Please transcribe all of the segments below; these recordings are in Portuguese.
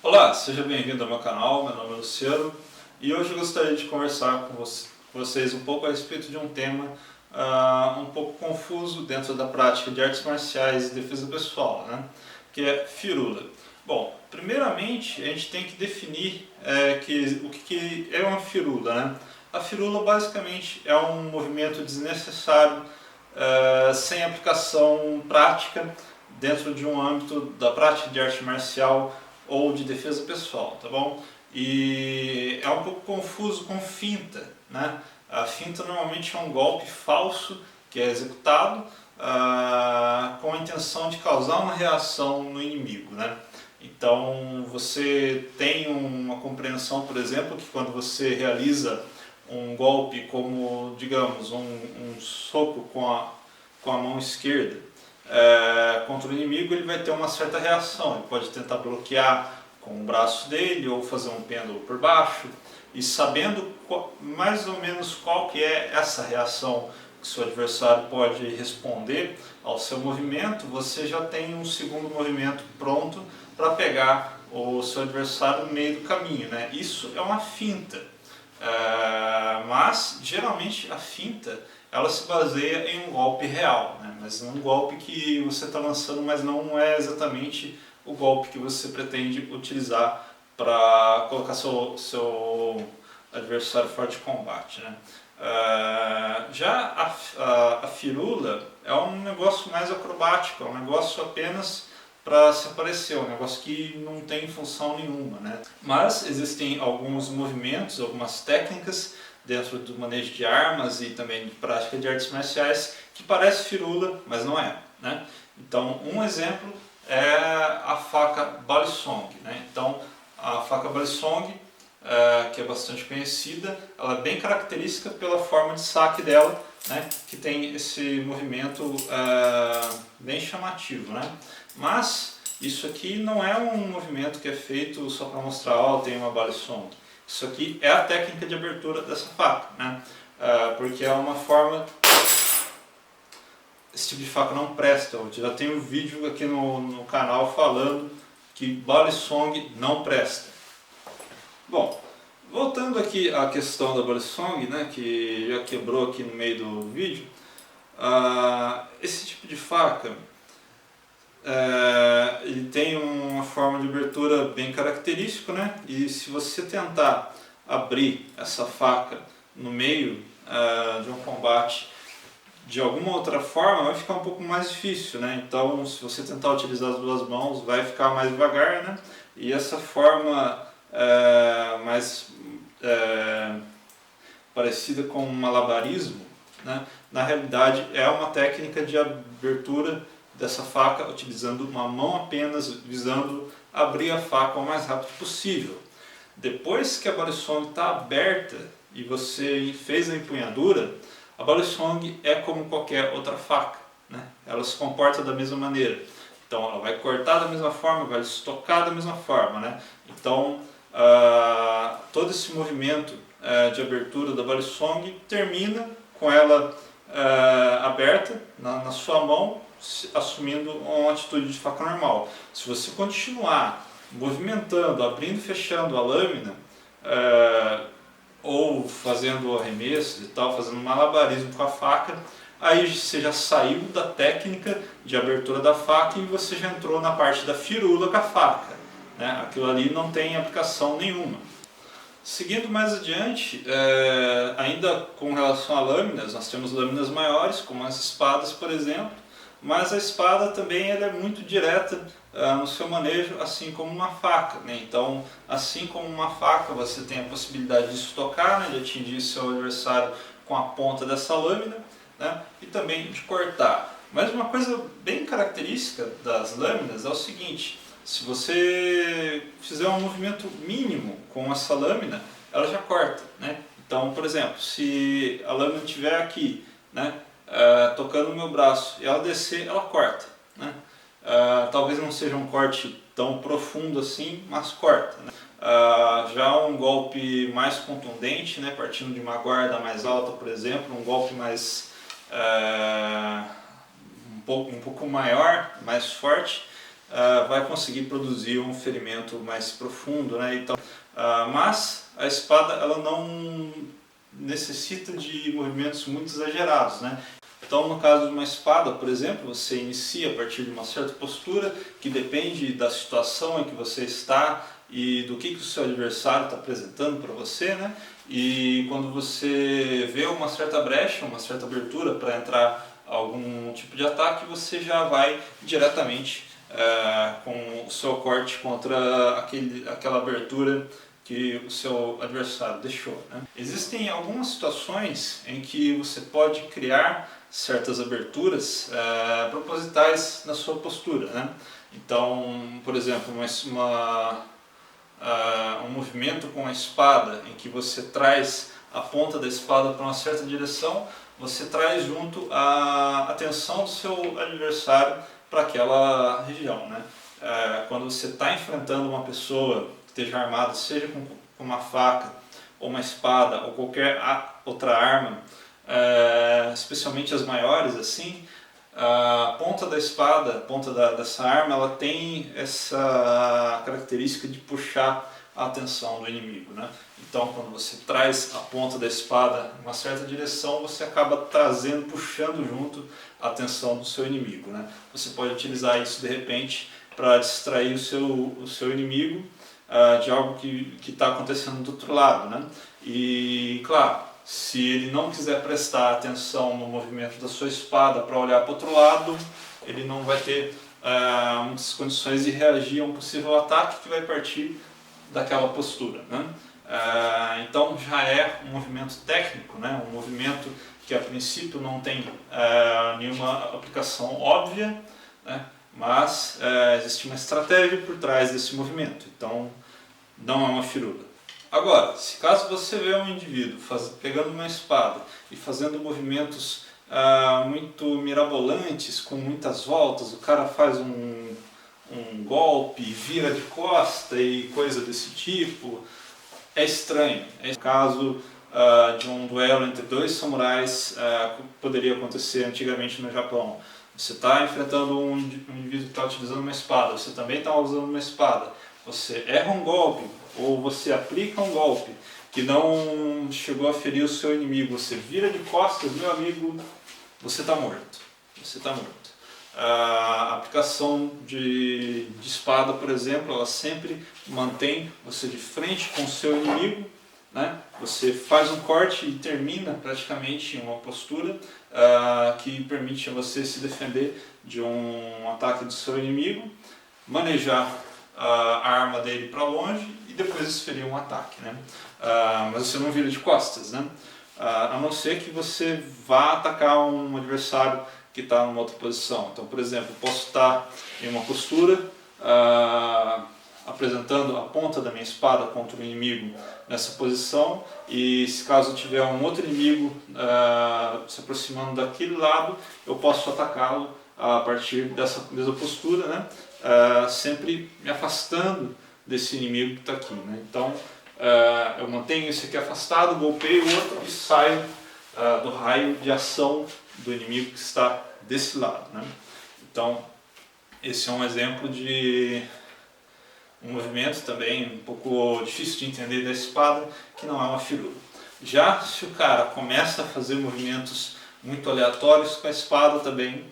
Olá, seja bem-vindo ao meu canal, meu nome é Luciano e hoje eu gostaria de conversar com vocês um pouco a respeito de um tema um pouco confuso dentro da prática de artes marciais e defesa pessoal, né? Que é firula. Bom, primeiramente a gente tem que definir o que é uma firula, né? A firula basicamente é um movimento desnecessário sem aplicação prática dentro de um âmbito da prática de arte marcial ou de defesa pessoal, tá bom? E é um pouco confuso com finta, né? A finta normalmente é um golpe falso que é executado com a intenção de causar uma reação no inimigo, né? Então você tem uma compreensão, por exemplo, que quando você realiza um golpe como, digamos, um soco com a mão esquerda contra o inimigo, ele vai ter uma certa reação. Ele pode tentar bloquear com o braço dele ou fazer um pêndulo por baixo. E sabendo mais ou menos qual que é essa reação que seu adversário pode responder ao seu movimento, você já tem um segundo movimento pronto para pegar o seu adversário no meio do caminho, né? Isso é uma finta. Mas geralmente a finta ela se baseia em um golpe real, né? Mas um golpe que você está lançando, mas não é exatamente o golpe que você pretende utilizar para colocar seu adversário fora de combate, né? Já a firula é um negócio mais acrobático, é um negócio apenas para se aparecer, um negócio que não tem função nenhuma, né? Mas existem alguns movimentos, algumas técnicas dentro do manejo de armas e também de prática de artes marciais que parece firula, mas não é, né? Então, um exemplo é a faca balisong, né? Então, a faca balisong, que é bastante conhecida, ela é bem característica pela forma de saque dela, né? Que tem esse movimento bem chamativo, né? Mas isso aqui não é um movimento que é feito só para mostrar, ó, tem uma balisong. Isso aqui é a técnica de abertura dessa faca, né? Porque é uma forma... Esse tipo de faca não presta. Eu já tenho um vídeo aqui no canal falando que balisong não presta. Bom, voltando aqui à questão da balisong, né, que já quebrou aqui no meio do vídeo, esse tipo de faca ele tem uma forma de abertura bem característica, né? E se você tentar abrir essa faca no meio de um combate de alguma outra forma, vai ficar um pouco mais difícil, né? Então, se você tentar utilizar as duas mãos, vai ficar mais devagar, né? E essa forma mais parecida com um malabarismo, né? Na realidade é uma técnica de abertura dessa faca utilizando uma mão apenas, visando abrir a faca o mais rápido possível. Depois que a balisong está aberta e você fez a empunhadura, a balisong é como qualquer outra faca, né? Ela se comporta da mesma maneira. Então ela vai cortar da mesma forma, vai estocar da mesma forma, né? Então todo esse movimento de abertura da balisong termina com ela aberta na sua mão, assumindo uma atitude de faca normal. Se você continuar movimentando, abrindo e fechando a lâmina, ou fazendo arremessos e tal, fazendo malabarismo com a faca, aí você já saiu da técnica de abertura da faca e você já entrou na parte da firula com a faca, né? Aquilo ali não tem aplicação nenhuma. Seguindo mais adiante, ainda com relação a lâminas, nós temos lâminas maiores, como as espadas, por exemplo, mas a espada também ela é muito direta no seu manejo, assim como uma faca, né? Então, assim como uma faca, você tem a possibilidade de estocar, né? De atingir seu adversário com a ponta dessa lâmina, né? E também de cortar. Mas uma coisa bem característica das lâminas é o seguinte: se você fizer um movimento mínimo com essa lâmina, ela já corta, né? Então, por exemplo, se a lâmina estiver aqui, né, tocando no meu braço e ela descer, ela corta, né? Talvez não seja um corte tão profundo assim, mas corta, né? Já um golpe mais contundente, né, partindo de uma guarda mais alta, por exemplo, um golpe mais um pouco maior, mais forte, vai conseguir produzir um ferimento mais profundo, né? Então, mas a espada ela não necessita de movimentos muito exagerados, né? Então, no caso de uma espada, por exemplo, você inicia a partir de uma certa postura que depende da situação em que você está e do que o seu adversário está apresentando para você, né? E quando você vê uma certa brecha, uma certa abertura para entrar algum tipo de ataque, você já vai diretamente com o seu corte contra aquela abertura que o seu adversário deixou, né? Existem algumas situações em que você pode criar certas aberturas propositais na sua postura, né? Então, por exemplo, um movimento com a espada em que você traz a ponta da espada para uma certa direção, você traz junto a atenção do seu adversário para aquela região, né? Quando você está enfrentando uma pessoa que esteja armada, seja com uma faca ou uma espada ou qualquer outra arma, especialmente as maiores assim, a ponta da espada, a ponta dessa arma, ela tem essa característica de puxar a atenção do inimigo, né? Então, quando você traz a ponta da espada em uma certa direção, você acaba trazendo, puxando junto a atenção do seu inimigo, né? Você pode utilizar isso de repente para distrair o seu inimigo de algo que está acontecendo do outro lado, né? E, claro, se ele não quiser prestar atenção no movimento da sua espada para olhar para o outro lado, ele não vai ter muitas condições de reagir a um possível ataque que vai partir daquela postura, né? Então já é um movimento técnico, né? Um movimento que a princípio não tem nenhuma aplicação óbvia, né? Mas existe uma estratégia por trás desse movimento, então não é uma firula. Agora, se caso você vê um indivíduo pegando uma espada e fazendo movimentos muito mirabolantes, com muitas voltas, o cara faz um golpe, vira de costa e coisa desse tipo, é estranho. É o caso de um duelo entre dois samurais que poderia acontecer antigamente no Japão. Você está enfrentando um indivíduo que está utilizando uma espada, você também está usando uma espada, você erra um golpe ou você aplica um golpe que não chegou a ferir o seu inimigo, você vira de costas, meu amigo, você está morto. Você está morto. A aplicação de espada, por exemplo, ela sempre mantém você de frente com o seu inimigo, né? Você faz um corte e termina praticamente em uma postura que permite a você se defender de um ataque do seu inimigo, manejar a arma dele para longe e depois desferir um ataque, né? Mas você não vira de costas, né? A não ser que você vá atacar um adversário que está numa outra posição. Então, por exemplo, eu posso estar em uma postura apresentando a ponta da minha espada contra o inimigo nessa posição, e se caso tiver um outro inimigo se aproximando daquele lado, eu posso atacá-lo a partir dessa mesma postura, né? Sempre me afastando desse inimigo que está aqui, né? Então eu mantenho esse aqui afastado, golpeio o outro e saio do raio de ação do inimigo que está desse lado, né? Então esse é um exemplo de um movimento também um pouco difícil de entender da espada, que não é uma firula. Já se o cara começa a fazer movimentos muito aleatórios com a espada, também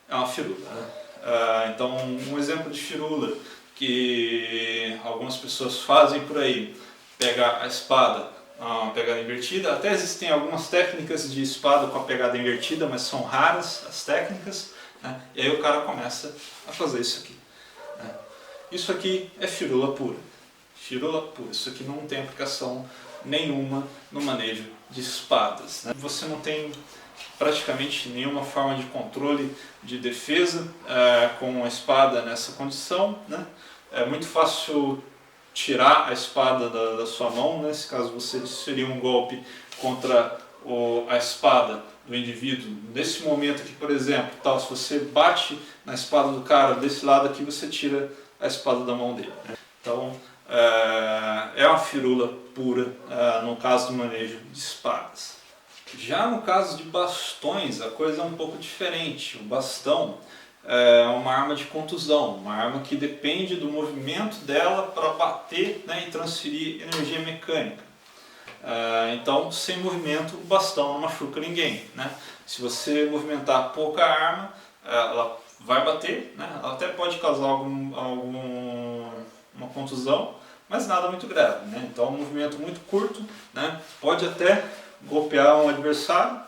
é uma firula, né? Então um exemplo de firula que algumas pessoas fazem por aí: pega a espada, uma pegada invertida. Até existem algumas técnicas de espada com a pegada invertida, mas são raras as técnicas, né? E aí o cara começa a fazer isso aqui, né? Isso aqui é firula pura. Firula pura. Isso aqui não tem aplicação nenhuma no manejo de espadas, né? Você não tem praticamente nenhuma forma de controle de defesa com a espada nessa condição, né? É muito fácil tirar a espada da sua mão, né? Se caso você desferir um golpe contra a espada do indivíduo, nesse momento aqui, por exemplo, se você bate na espada do cara desse lado aqui, você tira a espada da mão dele, né? Então é uma firula pura no caso do manejo de espadas. Já no caso de bastões, a coisa é um pouco diferente. O bastão uma arma de contusão, uma arma que depende do movimento dela para bater, né, e transferir energia mecânica. Então, sem movimento, o bastão não machuca ninguém, né? Se você movimentar pouca arma, ela vai bater, né? Ela até pode causar uma contusão, mas nada muito grave, né? Então, um movimento muito curto, né, pode até golpear um adversário,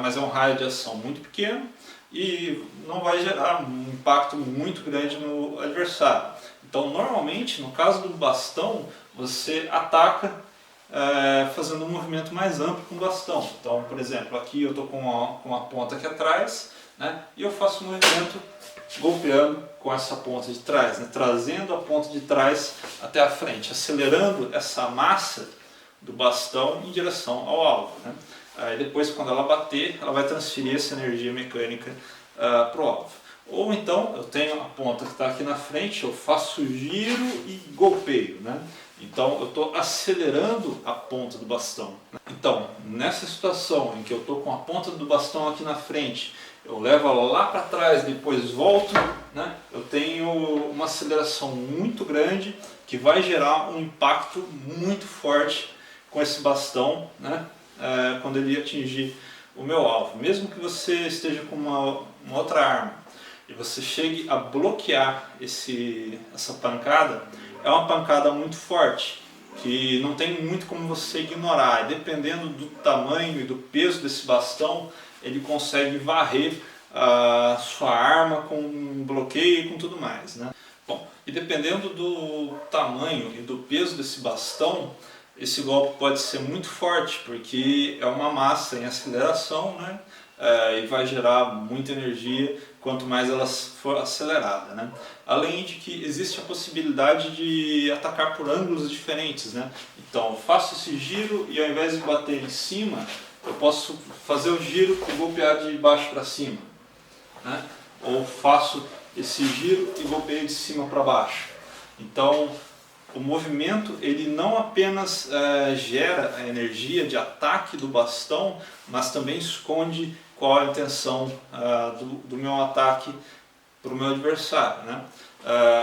mas é um raio de ação muito pequeno e não vai gerar um impacto muito grande no adversário. Então, normalmente, no caso do bastão, você ataca fazendo um movimento mais amplo com o bastão. Então, por exemplo, aqui eu estou com a ponta aqui atrás, né, e eu faço um movimento golpeando com essa ponta de trás, né, trazendo a ponta de trás até a frente, acelerando essa massa do bastão em direção ao alvo, né. Aí depois, quando ela bater, ela vai transferir essa energia mecânica para o alvo. Ou então, eu tenho a ponta que está aqui na frente, eu faço giro e golpeio, né? Então, eu estou acelerando a ponta do bastão. Então, nessa situação em que eu estou com a ponta do bastão aqui na frente, eu levo ela lá para trás, depois volto, né? Eu tenho uma aceleração muito grande que vai gerar um impacto muito forte com esse bastão, né? Quando ele atingir o meu alvo. Mesmo que você esteja com uma outra arma e você chegue a bloquear essa pancada, é uma pancada muito forte, que não tem muito como você ignorar. E dependendo do tamanho e do peso desse bastão, ele consegue varrer a sua arma com bloqueio e com tudo mais, né? Bom, e dependendo do tamanho e do peso desse bastão, esse golpe pode ser muito forte, porque é uma massa em aceleração, né? E vai gerar muita energia quanto mais ela for acelerada, né? Além de que existe a possibilidade de atacar por ângulos diferentes, né? Então eu faço esse giro e ao invés de bater em cima, eu posso fazer o giro e golpear de baixo para cima, né? Ou faço esse giro e golpeio de cima para baixo. Então, o movimento ele não apenas gera a energia de ataque do bastão, mas também esconde qual é a intenção do meu ataque para o meu adversário, né?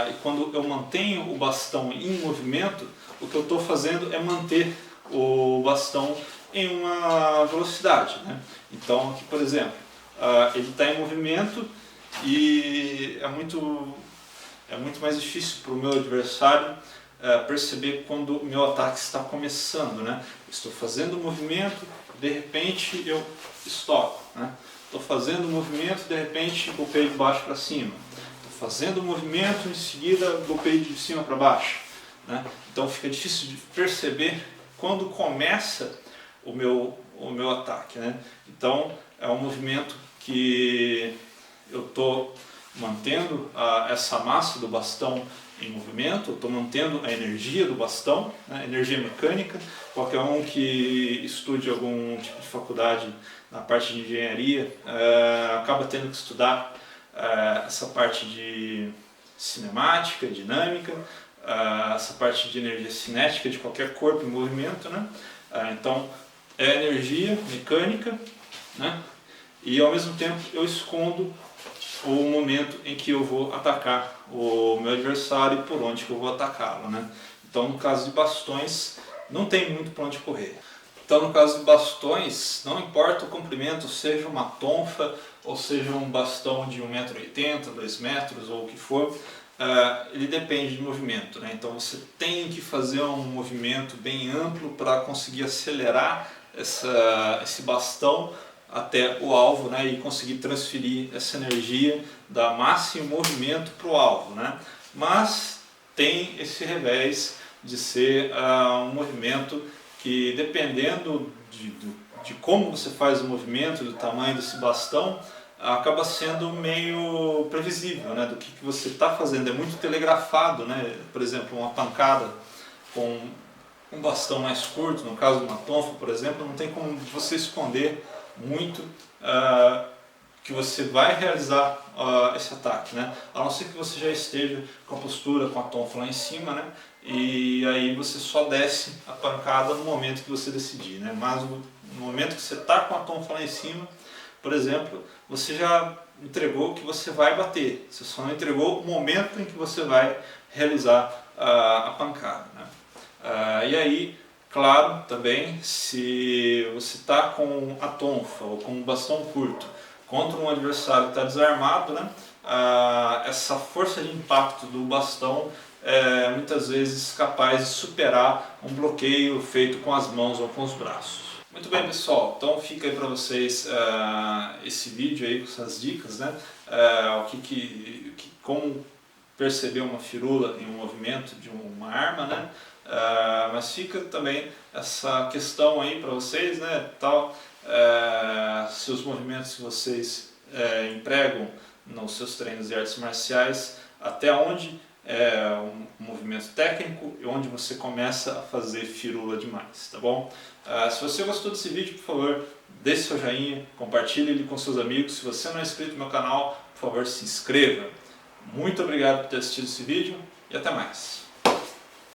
E quando eu mantenho o bastão em movimento, o que eu estou fazendo é manter o bastão em uma velocidade, né? Então, aqui por exemplo, ele está em movimento e é muito mais difícil para o meu adversário perceber quando o meu ataque está começando, né? Estou fazendo o movimento, de repente eu estoco, né? Estou fazendo o movimento, de repente golpeio de baixo para cima. Estou fazendo o movimento, em seguida golpeio de cima para baixo, né? Então fica difícil de perceber quando começa o meu ataque, né? Então é um movimento que eu estou mantendo essa massa do bastão em movimento, estou mantendo a energia do bastão, né, energia mecânica. Qualquer um que estude algum tipo de faculdade na parte de engenharia acaba tendo que estudar essa parte de cinemática, dinâmica, essa parte de energia cinética de qualquer corpo em movimento, né? Então é energia mecânica, né? E ao mesmo tempo eu escondo o momento em que eu vou atacar o meu adversário e por onde que eu vou atacá-lo, né? Então, no caso de bastões, não tem muito para onde correr. Então, no caso de bastões, não importa o comprimento, seja uma tonfa ou seja um bastão de 1,80 m, 2 metros ou o que for, ele depende de movimento, né? Então, você tem que fazer um movimento bem amplo para conseguir acelerar esse bastão até o alvo, né, e conseguir transferir essa energia da massa em movimento para o alvo, né? Mas tem esse revés de ser um movimento que, dependendo de como você faz o movimento, do tamanho desse bastão, acaba sendo meio previsível, né, do que você está fazendo. É muito telegrafado, né? Por exemplo, uma pancada com um bastão mais curto, no caso de uma tonfa, por exemplo, não tem como você esconder muito que você vai realizar esse ataque, né? A não ser que você já esteja com a postura, com a tonfa lá em cima, né? E aí você só desce a pancada no momento que você decidir, né? Mas no momento que você está com a tonfa lá em cima, por exemplo, você já entregou que você vai bater, você só não entregou o momento em que você vai realizar a pancada, né? E aí, claro, também, se você está com a tonfa ou com um bastão curto contra um adversário que está desarmado, né? Essa força de impacto do bastão é muitas vezes capaz de superar um bloqueio feito com as mãos ou com os braços. Muito bem, pessoal, então fica aí para vocês esse vídeo aí com essas dicas, né? Como perceber uma firula em um movimento de uma arma, né? Mas fica também essa questão aí para vocês, né? Se os movimentos que vocês empregam nos seus treinos de artes marciais, até onde é um movimento técnico e onde você começa a fazer firula demais, tá bom? Se você gostou desse vídeo, por favor, deixe seu joinha, compartilhe ele com seus amigos. Se você não é inscrito no meu canal, por favor, se inscreva. Muito obrigado por ter assistido esse vídeo e até mais.